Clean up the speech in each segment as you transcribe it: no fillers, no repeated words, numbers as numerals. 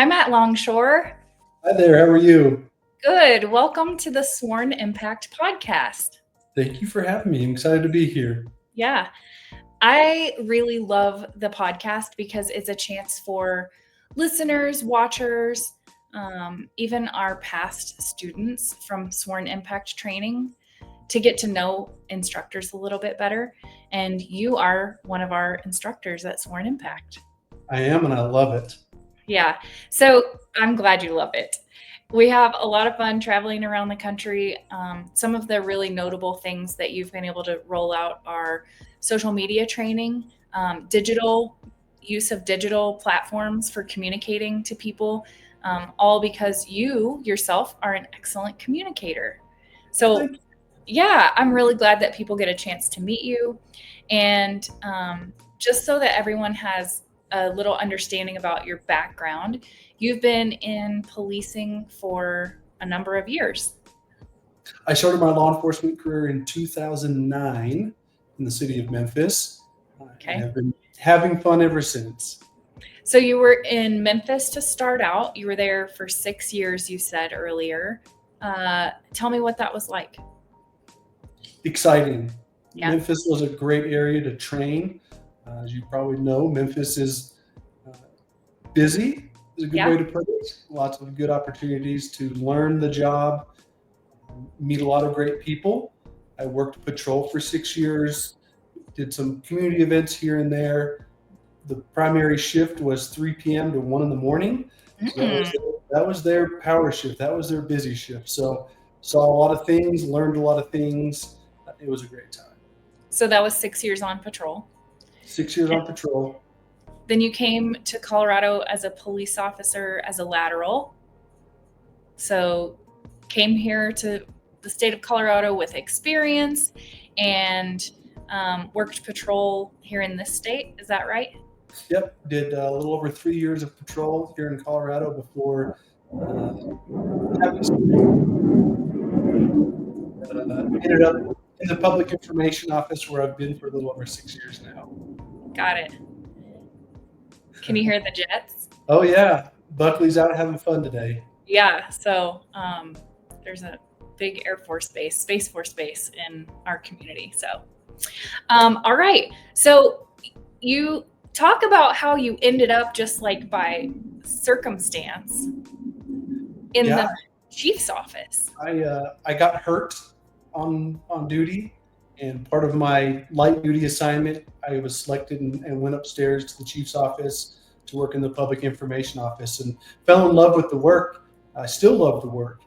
I'm at Longshore. Hi there, how are you? Good. Welcome to the Sworn Impact podcast. Thank you for having me. I'm excited to be here. Yeah, I really love the podcast because it's a chance for listeners, watchers, even our past students from Sworn Impact training to get to know instructors a little bit better. And you are one of our instructors at Sworn Impact. I am, and I love it. Yeah. So I'm glad you love it. We have a lot of fun traveling around the country. Some of the really notable things that you've been able to roll out are social media training, digital use of digital platforms for communicating to people, all because you yourself are an excellent communicator. So, yeah, I'm really glad that people get a chance to meet you. And just so that everyone has a little understanding about your background, you've been in policing for a number of years. I started my law enforcement career in 2009 in the city of Memphis. Okay. I have been having fun ever since. So you were in Memphis to start out. You were there for 6 years, you said earlier. Tell me what that was like. Exciting. Yeah. Memphis was a great area to train. As you probably know, Memphis is busy, is a good way to put it. Lots of good opportunities to learn the job, meet a lot of great people. I worked patrol for 6 years, did some community events here and there. The primary shift was 3 p.m. to 1 in the morning. So that was their power shift. That was their busy shift. So saw a lot of things, learned a lot of things. It was a great time. So that was 6 years on patrol. 6 years on patrol. Then you came to Colorado as a police officer as a lateral. So came here to the state of Colorado with experience and worked patrol here in this state. Is that right? Yep. Did a little over 3 years of patrol here in Colorado before ended up in the public information office where I've been for a little over 6 years now. Got it. Can you hear the jets? Oh yeah, Buckley's out having fun today. Yeah, so there's a big Air Force base, Space Force base in our community. So, all right. So you talk about how you ended up just like by circumstance in the chief's office. I got hurt on duty, and part of my light duty assignment, I was selected and went upstairs to the chief's office to work in the public information office and fell in love with the work. I still love the work.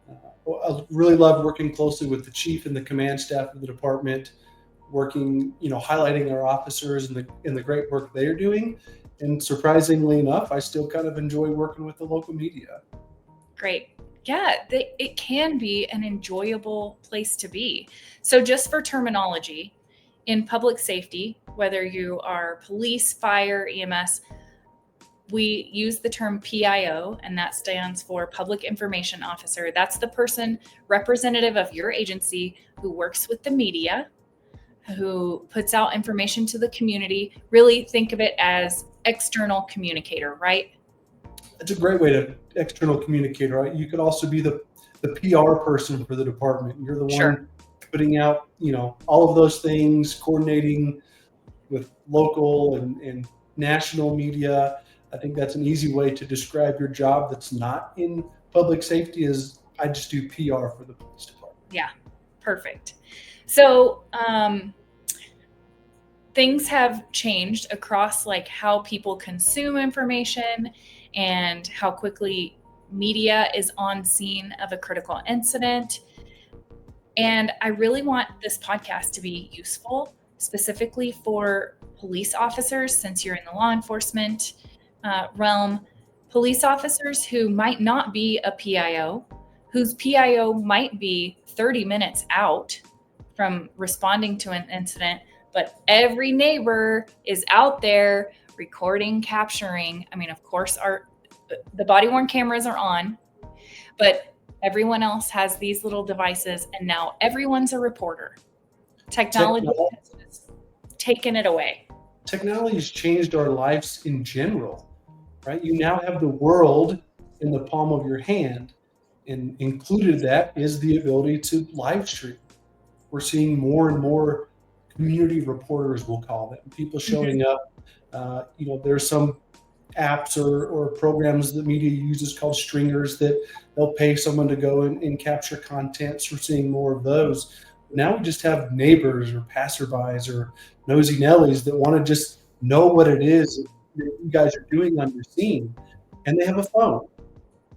I really love working closely with the chief and the command staff of the department, working, highlighting our officers and the great work they're doing. And surprisingly enough, I still kind of enjoy working with the local media. Great. Yeah, it can be an enjoyable place to be. So just for terminology, in public safety, whether you are police, fire, EMS, we use the term PIO, and that stands for Public Information Officer. That's the person representative of your agency who works with the media, who puts out information to the community. Really think of it as external communicator, right? It's a great way to external communicator, right? You could also be the PR person for the department. You're the one putting out, all of those things, coordinating with local and national media. I think that's an easy way to describe your job that's not in public safety is I just do PR for the police department. Yeah, perfect. So things have changed across like how people consume information and how quickly media is on scene of a critical incident. And I really want this podcast to be useful, specifically for police officers, since you're in the law enforcement realm, police officers who might not be a PIO, whose PIO might be 30 minutes out from responding to an incident, but every neighbor is out there recording, capturing. I mean, of course, the body-worn cameras are on, but everyone else has these little devices, and now everyone's a reporter. Technology has taken it away. Technology has changed our lives in general. right? You now have the world in the palm of your hand, and included that is the ability to live stream. We're seeing more and more community reporters, we'll call them, people Mhm. showing up. There's some apps or programs that media uses called stringers that they'll pay someone to go and capture content. So we're seeing more of those. Now we just have neighbors or passerbys or nosy Nellies that want to just know what it is that you guys are doing on your scene, and they have a phone.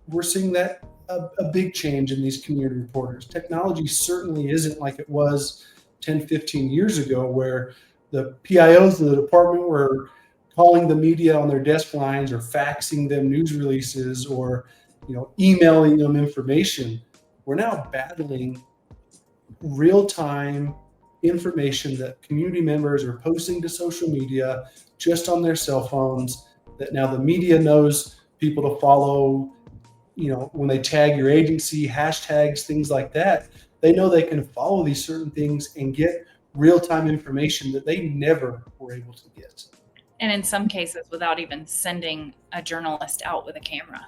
We're seeing that a big change in these community reporters. Technology certainly isn't like it was 10, 15 years ago, where the PIOs of the department were calling the media on their desk lines or faxing them news releases or emailing them information. We're now battling real time information that community members are posting to social media just on their cell phones, that now the media knows people to follow. When they tag your agency, hashtags, things like that, they know they can follow these certain things and get real time information that they never were able to get. And in some cases, without even sending a journalist out with a camera.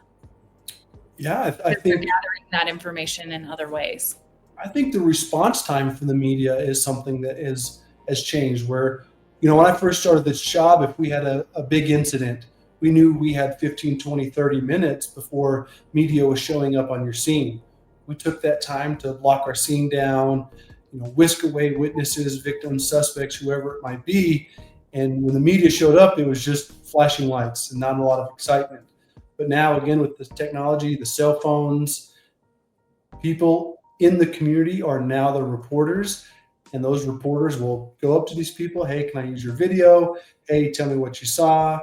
Yeah, I They're think gathering that information in other ways. I think the response time for the media is something that has changed. Where, when I first started this job, if we had a big incident, we knew we had 15, 20, 30 minutes before media was showing up on your scene. We took that time to lock our scene down, whisk away witnesses, victims, suspects, whoever it might be. And when the media showed up, it was just flashing lights and not a lot of excitement. But now, again, with the technology, the cell phones, people in the community are now the reporters, and those reporters will go up to these people. Hey, can I use your video? Hey, tell me what you saw.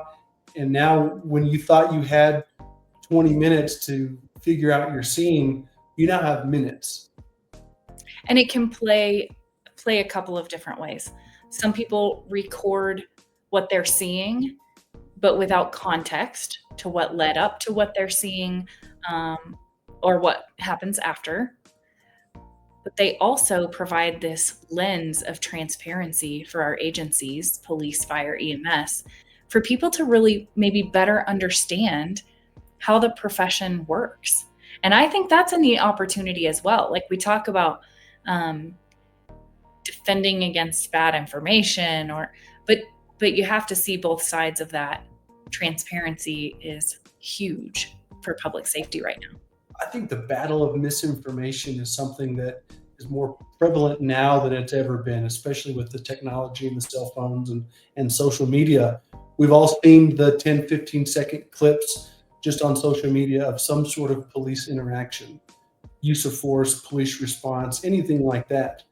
And now, when you thought you had 20 minutes to figure out your scene, you now have minutes. And it can play a couple of different ways. Some people record what they're seeing, but without context to what led up to what they're seeing, or what happens after. But they also provide this lens of transparency for our agencies, police, fire, EMS, for people to really maybe better understand how the profession works. And I think that's a neat opportunity as well. Like we talk about defending against bad information, but you have to see both sides of that. Transparency is huge for public safety right now. I think the battle of misinformation is something that is more prevalent now than it's ever been, especially with the technology and the cell phones and social media. We've all seen the 10, 15-second clips just on social media of some sort of police interaction, use of force, police response, anything like that.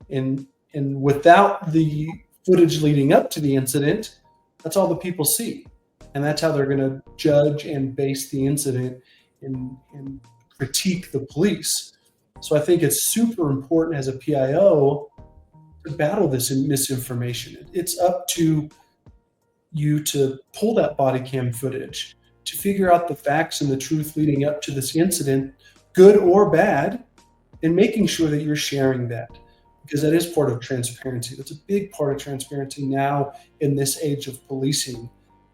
And without the footage leading up to the incident, that's all the people see. And that's how they're going to judge and base the incident and critique the police. So I think it's super important as a PIO to battle this misinformation. It's up to you to pull that body cam footage, to figure out the facts and the truth leading up to this incident, good or bad, and making sure that you're sharing that, because that is part of transparency. That's a big part of transparency now in this age of policing,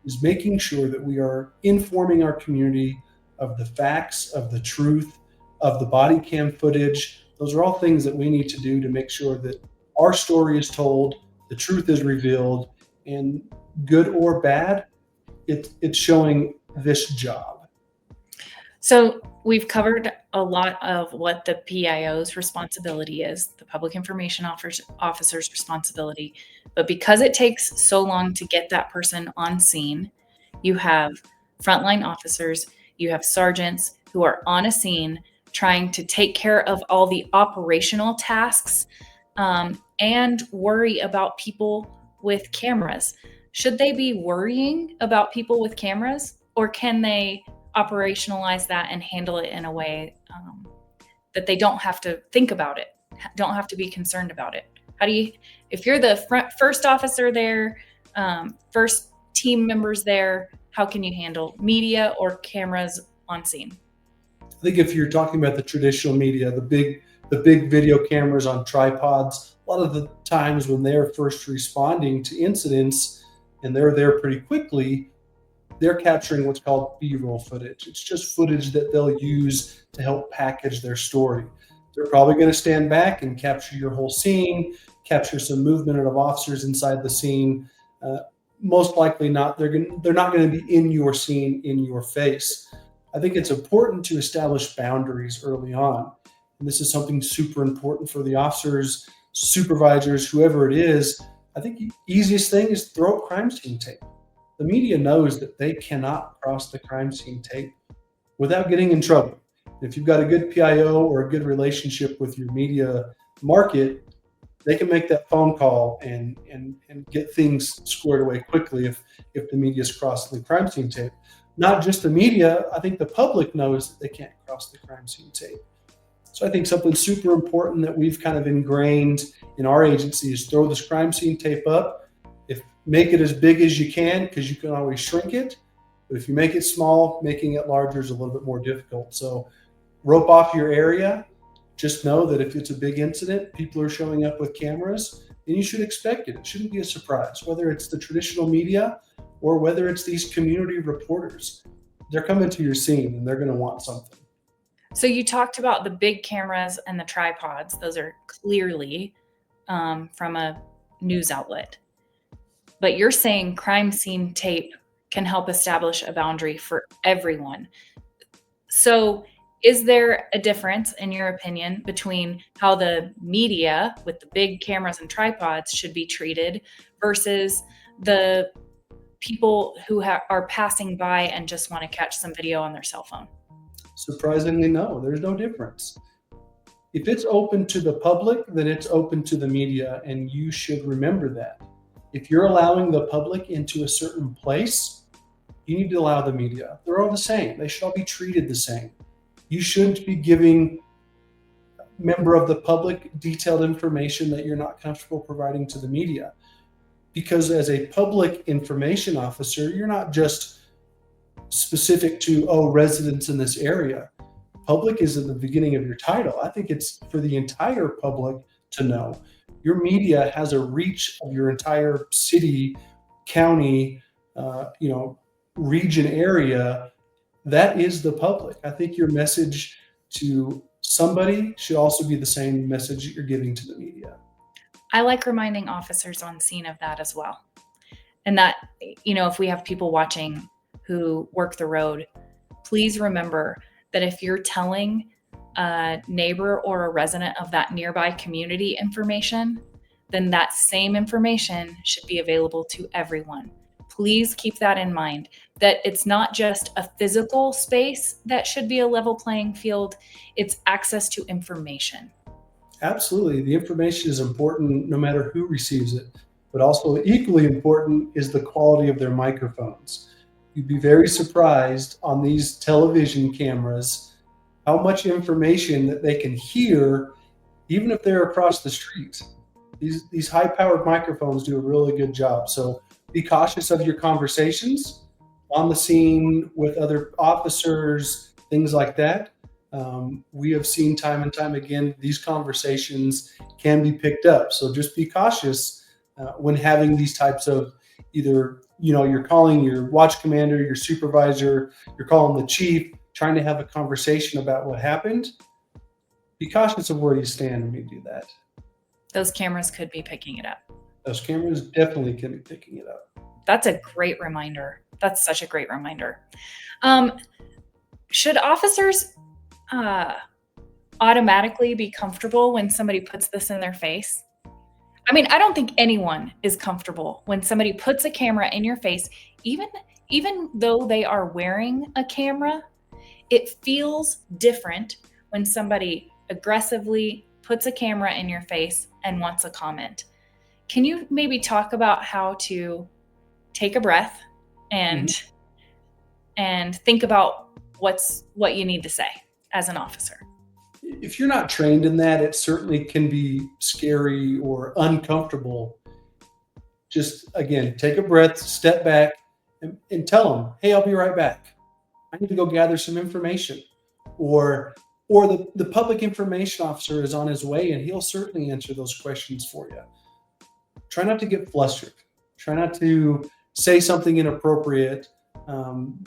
is making sure that we are informing our community of the facts, of the truth, of the body cam footage. Those are all things that we need to do to make sure that our story is told, the truth is revealed, and good or bad, it's showing this job. So we've covered a lot of what the PIO's responsibility is, the public information officer's responsibility. But because it takes so long to get that person on scene, you have frontline officers, you have sergeants who are on a scene trying to take care of all the operational tasks, and worry about people with cameras. Should they be worrying about people with cameras, or can they operationalize that and handle it in a way that they don't have to think about it, don't have to be concerned about it? How do you, if you're the first officer there, first team members there, how can you handle media or cameras on scene? I think if you're talking about the traditional media, the big video cameras on tripods, a lot of the times when they're first responding to incidents and they're there pretty quickly, they're capturing what's called B-roll footage. It's just footage that they'll use to help package their story. They're probably going to stand back and capture your whole scene, capture some movement of officers inside the scene. Most likely not. They're not going to be in your scene, in your face. I think it's important to establish boundaries early on. And this is something super important for the officers, supervisors, whoever it is. I think the easiest thing is throw up crime scene tape. The media knows that they cannot cross the crime scene tape without getting in trouble. If you've got a good PIO or a good relationship with your media market, they can make that phone call and get things squared away quickly if the media is crossing the crime scene tape. Not just the media, I think the public knows that they can't cross the crime scene tape. So I think something super important that we've kind of ingrained in our agency is throw this crime scene tape up. Make it as big as you can, because you can always shrink it. But if you make it small, making it larger is a little bit more difficult. So rope off your area. Just know that if it's a big incident, people are showing up with cameras, and you should expect it. It shouldn't be a surprise, whether it's the traditional media or whether it's these community reporters. They're coming to your scene and they're going to want something. So you talked about the big cameras and the tripods. Those are clearly from a news outlet. But you're saying crime scene tape can help establish a boundary for everyone. So is there a difference, in your opinion, between how the media with the big cameras and tripods should be treated versus the people who are passing by and just want to catch some video on their cell phone? Surprisingly, no, there's no difference. If it's open to the public, then it's open to the media, and you should remember that. If you're allowing the public into a certain place, you need to allow the media. They're all the same. They should all be treated the same. You shouldn't be giving a member of the public detailed information that you're not comfortable providing to the media. Because as a public information officer, you're not just specific to, residents in this area. Public is at the beginning of your title. I think it's for the entire public to know. Your media has a reach of your entire city, county, region, area. That is the public. I think your message to somebody should also be the same message that you're giving to the media. I like reminding officers on scene of that as well. And that, if we have people watching who work the road, please remember that if you're telling a neighbor or a resident of that nearby community information, then that same information should be available to everyone. Please keep that in mind, that it's not just a physical space that should be a level playing field, it's access to information. Absolutely. The information is important no matter who receives it, but also equally important is the quality of their microphones. You'd be very surprised on these television cameras how much information that they can hear, even if they're across the street. These high-powered microphones do a really good job. So be cautious of your conversations on the scene with other officers, things like that. We have seen time and time again, these conversations can be picked up. So just be cautious when having these types of either, you're calling your watch commander, your supervisor, you're calling the chief, trying to have a conversation about what happened. Be cautious of where you stand when you do that. Those cameras could be picking it up. Those cameras definitely can be picking it up. That's a great reminder. That's such a great reminder. Should officers automatically be comfortable when somebody puts this in their face? I mean, I don't think anyone is comfortable when somebody puts a camera in your face, even though they are wearing a camera. It feels different when somebody aggressively puts a camera in your face and wants a comment. Can you maybe talk about how to take a breath and think about what you need to say as an officer? If you're not trained in that, it certainly can be scary or uncomfortable. Just, again, take a breath, step back, and tell them, hey, I'll be right back. I need to go gather some information. Or the public information officer is on his way, and he'll certainly answer those questions for you. Try not to get flustered. Try not to say something inappropriate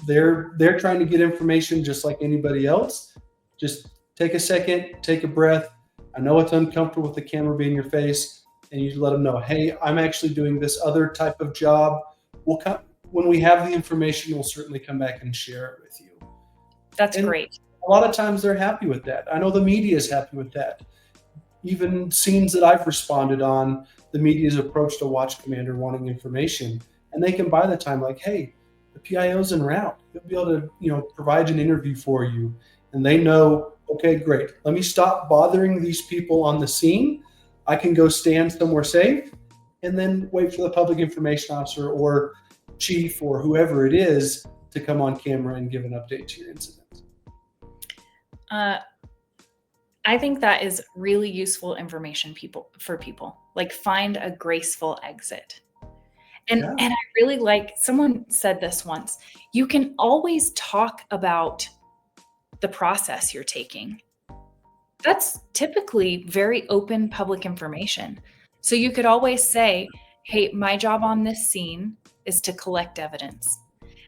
They're trying to get information just like anybody else. Just take a second, take a breath. I know it's uncomfortable with the camera being in your face, and you let them know, hey, I'm actually doing this other type of job. We'll come when we have the information. We'll certainly come back and share it with you. That's And great. a lot of times they're happy with that. I know the media is happy with that. Even scenes that I've responded on, the media's approached a watch commander wanting information, and they can buy the time like, hey, the PIO's en route. He'll be able to, provide an interview for you. And they know, okay, great. Let me stop bothering these people on the scene. I can go stand somewhere safe and then wait for the public information officer or chief or whoever it is to come on camera and give an update to your incident. I think that is really useful information for people. Like, find a graceful exit. And I really like, someone said this once, you can always talk about the process you're taking. That's typically very open public information. So you could always say, hey, my job on this scene is to collect evidence.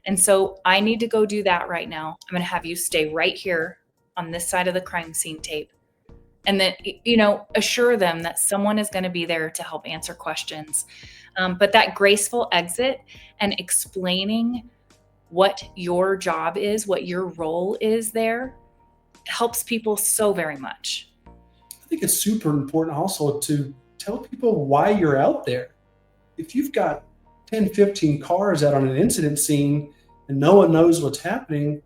And so I need to go do that right now. I'm going to have you stay right here on this side of the crime scene tape. And then, assure them that someone is going to be there to help answer questions. But that graceful exit and explaining what your job is, what your role is there, helps people so very much. I think it's super important also to tell people why you're out there. If you've got 10, 15 cars out on an incident scene and no one knows what's happening,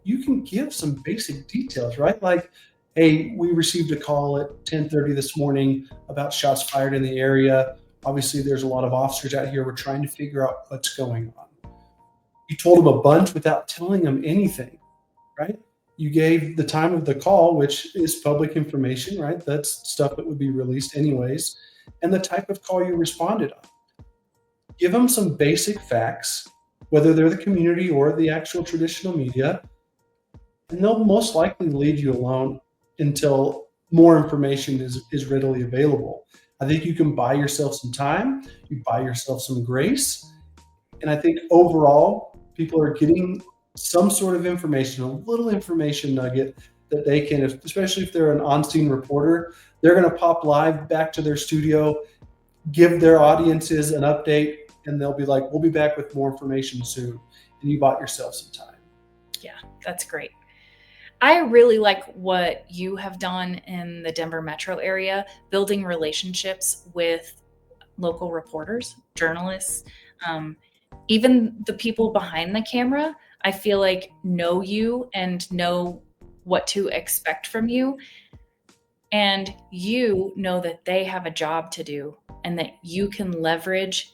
you can give some basic details, right? Like, hey, we received a call at 10:30 this morning about shots fired in the area. Obviously, there's a lot of officers out here. We're trying to figure out what's going on. You told them a bunch without telling them anything, right? You gave the time of the call, which is public information, right? That's stuff that would be released anyways, and the type of call you responded on. Give them some basic facts, whether they're the community or the actual traditional media, and they'll most likely leave you alone until more information is readily available. I think you can buy yourself some time, you buy yourself some grace, and I think overall, people are getting some sort of information, a little information nugget that they can, especially if they're an on-scene reporter, they're going to pop live back to their studio, give their audiences an update, and they'll be like, we'll be back with more information soon. And you bought yourself some time. Yeah, that's great. I really like what you have done in the Denver metro area, building relationships with local reporters, journalists, even the people behind the camera. I feel like know you and know what to expect from you. And you know that they have a job to do and that you can leverage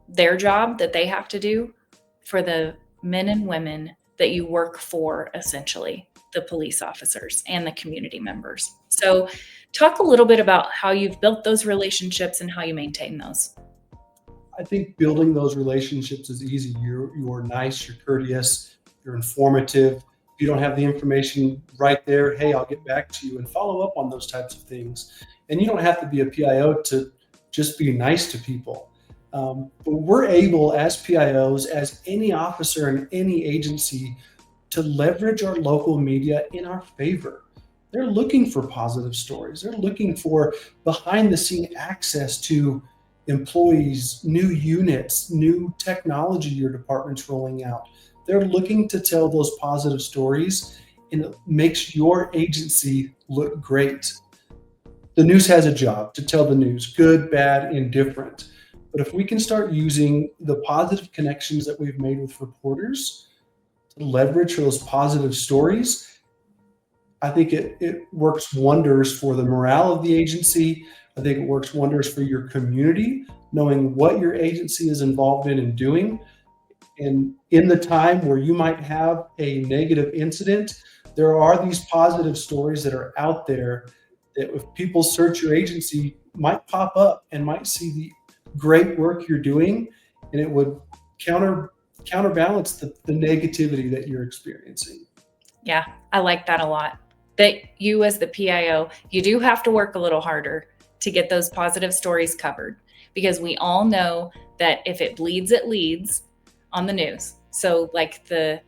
their job that they have to do for the men and women that you work for, essentially, the police officers and the community members. So talk a little bit about how you've built those relationships and how you maintain those. I think building those relationships is easy. You're nice, you're courteous, you're informative. If you don't have the information right there, hey, I'll get back to you and follow up on those types of things. And you don't have to be a PIO to just be nice to people. But we're able as PIOs, as any officer in any agency, to leverage our local media in our favor. They're looking for positive stories. They're looking for behind the scene access to employees, new units, new technology your department's rolling out. They're looking to tell those positive stories, and it makes your agency look great. The news has a job to tell the news, good, bad, indifferent. But if we can start using the positive connections that we've made with reporters to leverage those positive stories, I think it works wonders for the morale of the agency. I think it works wonders for your community, knowing what your agency is involved in and doing. And in the time where you might have a negative incident, there are these positive stories that are out there that if people search your agency might pop up and might see the great work you're doing, and it would counterbalance the negativity that you're experiencing. Yeah, I like that a lot. That you as the PIO, you do have to work a little harder to get those positive stories covered, because we all know that if it bleeds, it leads on the news. So like the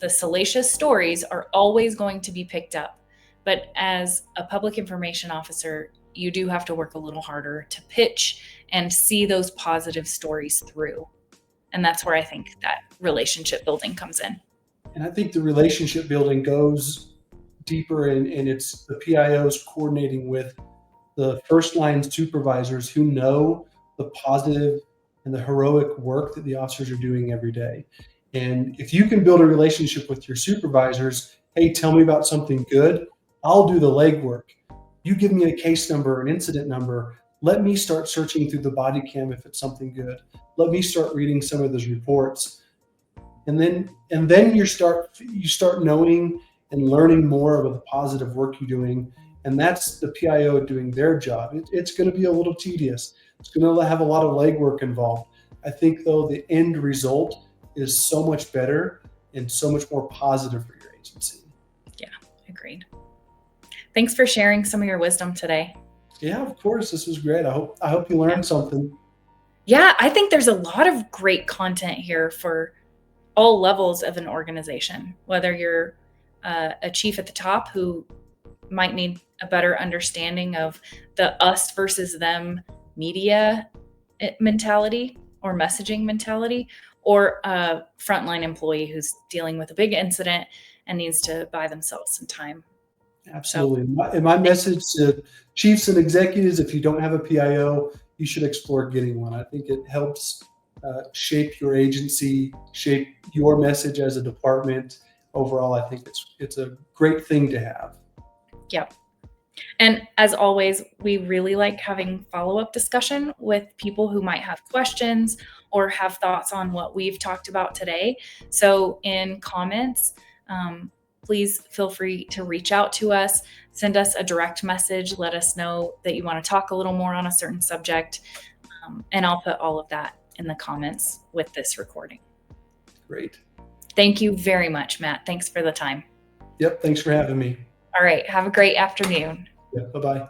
salacious stories are always going to be picked up. But as a public information officer, you do have to work a little harder to pitch and see those positive stories through. And that's where I think that relationship building comes in. And I think the relationship building goes deeper, and it's the PIOs coordinating with the first line supervisors who know the positive and the heroic work that the officers are doing every day. And if you can build a relationship with your supervisors, hey, tell me about something good, I'll do the legwork. You give me a case number, an incident number, let me start searching through the body cam if it's something good. Let me start reading some of those reports. And then you start knowing and learning more about the positive work you're doing, and that's the PIO doing their job. It's going to be a little tedious. It's going to have a lot of legwork involved. I think though the end result is so much better and so much more positive for your agency. Yeah, agreed. Thanks for sharing some of your wisdom today. Yeah, of course. This was great. I hope you learned something. Yeah, I think there's a lot of great content here for all levels of an organization, whether you're a chief at the top who might need a better understanding of the us versus them media mentality or messaging mentality, or a frontline employee who's dealing with a big incident and needs to buy themselves some time. Absolutely. And my message to chiefs and executives, if you don't have a PIO, you should explore getting one. I think it helps shape your agency, shape your message as a department. Overall, I think it's a great thing to have. Yep. And as always, we really like having follow-up discussion with people who might have questions or have thoughts on what we've talked about today. So in comments, please feel free to reach out to us, send us a direct message, let us know that you want to talk a little more on a certain subject, and I'll put all of that in the comments with this recording. Great. Thank you very much, Matt. Thanks for the time. Yep. Thanks for having me. All right. Have a great afternoon. Yeah. Bye-bye.